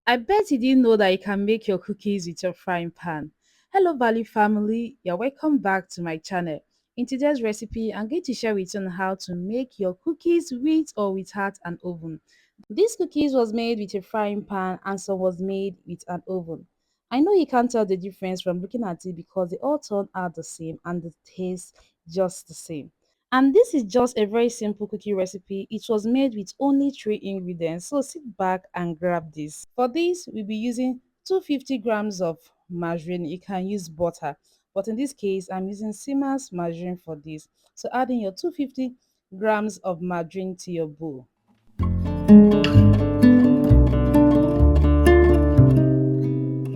I bet you didn't know that you can make your cookies with your frying pan. Hello, Valley family. You're welcome back to my channel. In today's recipe, I'm going to share with you on how to make your cookies with or without an oven. This cookies was made with a frying pan and some was made with an oven. I know you can't tell the difference from looking at it because they all turn out the same and the taste just the same. And this is just a very simple cookie recipe. It was made with only three ingredients. So sit back and grab this. For this, we'll be using 250 grams of margarine. You can use butter. But in this case, I'm using Siemens margarine for this. So add in your 250 grams of margarine to your bowl.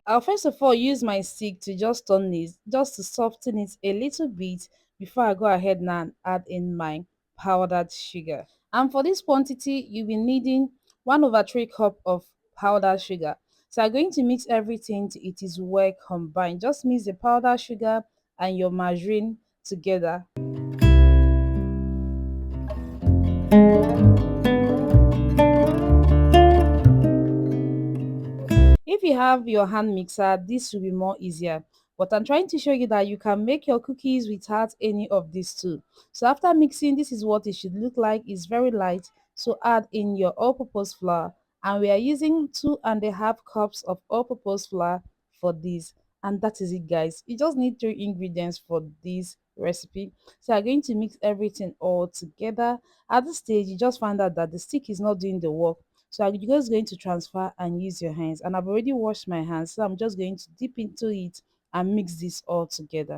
I'll first of all use my stick to just turn it, just to soften it a little bit before I go ahead now and add in my powdered sugar. And for this quantity, you'll be needing 1 over 3 cup of powdered sugar. So I'm going to mix everything till it is well combined. Just mix the powdered sugar and your margarine together. If you have your hand mixer, this will be more easier. But I'm trying to show you that you can make your cookies without any of these two. So after mixing, this is what it should look like. It's very light. So add in your all-purpose flour. And we are using 2.5 cups of all-purpose flour for this. And that is it, guys. You just need three ingredients for this recipe. So I'm going to mix everything all together. At this stage, you just find out that the stick is not doing the work. So I'm just going to transfer and use your hands. And I've already washed my hands. So I'm just going to dip into it and mix this all together.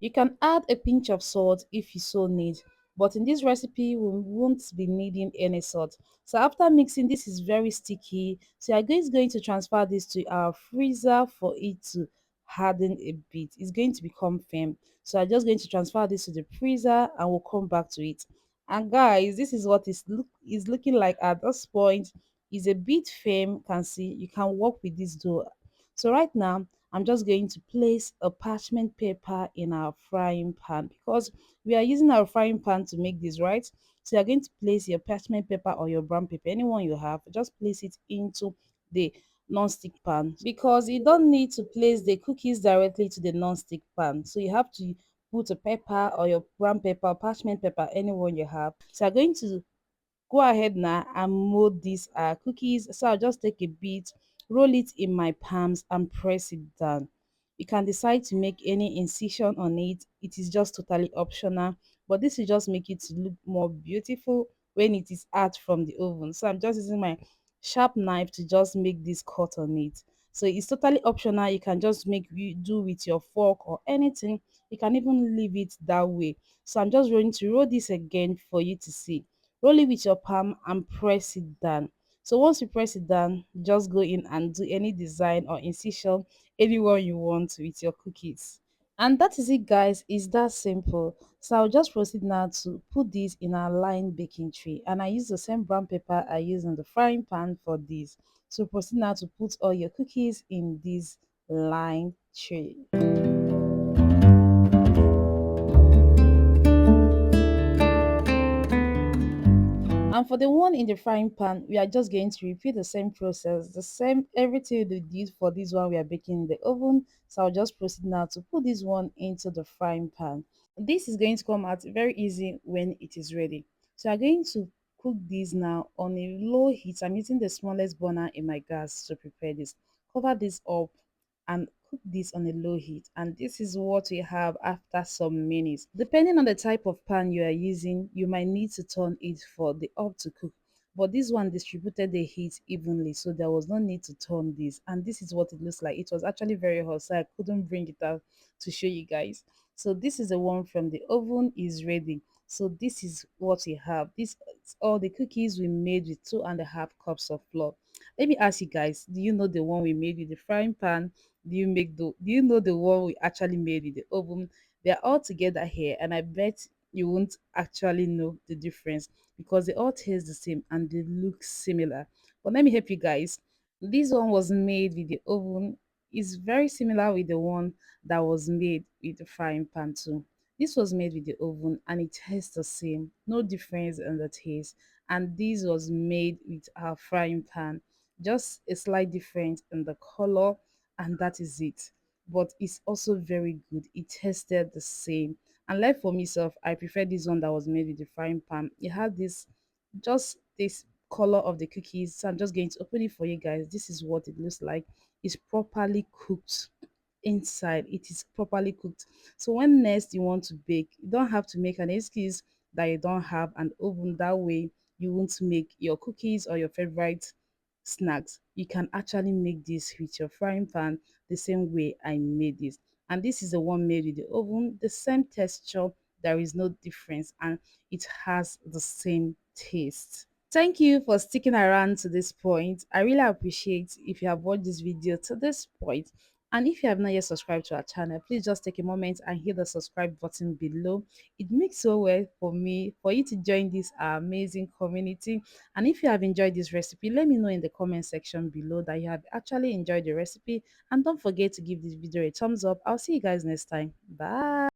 You can add a pinch of salt if you so need, but in this recipe we won't be needing any salt. So after mixing, this is very sticky. So I'm going to transfer this to our freezer for it to harden a bit. It's going to become firm. So I'm just going to transfer this to the freezer and we'll come back to it. And guys, this is what is looking like at this point. Is a bit firm. Can see you can work with this dough. So right now I'm just going to place a parchment paper in our frying pan because we are using our frying pan to make this, right? So you're going to place your parchment paper or your brown paper, anyone you have, just place it into the non-stick pan because you don't need to place the cookies directly to the non-stick pan. So you have to put a paper or your brown paper, parchment paper, anyone you have. So I'm going to go ahead now and mold these cookies. So I'll just take a bit, roll it in my palms and press it down. You can decide to make any incision on it. It is just totally optional, but this will just make it to look more beautiful when it is out from the oven. So I'm just using my sharp knife to just make this cut on it. So it's totally optional. You can just do with your fork or anything. You can even leave it that way. So I'm just going to roll this again for you to see. Roll it with your palm and press it down. So once you press it down, just go in and do any design or incision anyone you want with your cookies. And that is it, guys. It's that simple. So I'll just proceed now to put this in a lined baking tray. And I use the same brown paper I use in the frying pan for this. So proceed now to put all your cookies in this lined tray. And for the one in the frying pan, we are just going to repeat the same process, the same everything we did for this one we are baking in the oven. So I'll just proceed now to put this one into the frying pan. This is going to come out very easy when it is ready. So I'm going to cook this now on a low heat. I'm using the smallest burner in my gas to prepare this. Cover this up and cook this on a low heat, and this is what we have after some minutes. Depending on the type of pan you are using, you might need to turn it for the up to cook, but this one distributed the heat evenly, so there was no need to turn this. And this is what it looks like. It was actually very hot, so I couldn't bring it out to show you guys. So this is the one from the oven is ready. So this is what we have. This is all the cookies we made with 2.5 cups of flour. Let me ask you guys, do you know the one we made with the frying pan? Do you know the one we actually made with the oven? They're all together here, and I bet you won't actually know the difference because they all taste the same and they look similar. But let me help you guys. This one was made with the oven, is very similar with the one that was made with the frying pan too. This was made with the oven and it tastes the same, no difference in the taste. And this was made with our frying pan, just a slight difference in the color, and that is it. But it's also very good. It tasted the same. And like for myself, I prefer this one that was made with the frying pan. It had this, just this color of the cookies. So I'm just going to open it for you guys. This is what it looks like. It's properly cooked inside. It is properly cooked. So when next you want to bake, you don't have to make an excuse that you don't have an oven. That way you won't make your cookies or your favorite snacks. You can actually make this with your frying pan the same way I made this. And this is the one made with the oven, the same texture, there is no difference, and it has the same taste. Thank you for sticking around to this point. I really appreciate if you have watched this video to this point. And if you have not yet subscribed to our channel, please just take a moment and hit the subscribe button below. It makes so well for me, for you to join this amazing community. And if you have enjoyed this recipe, let me know in the comment section below that you have actually enjoyed the recipe. And don't forget to give this video a thumbs up. I'll see you guys next time. Bye.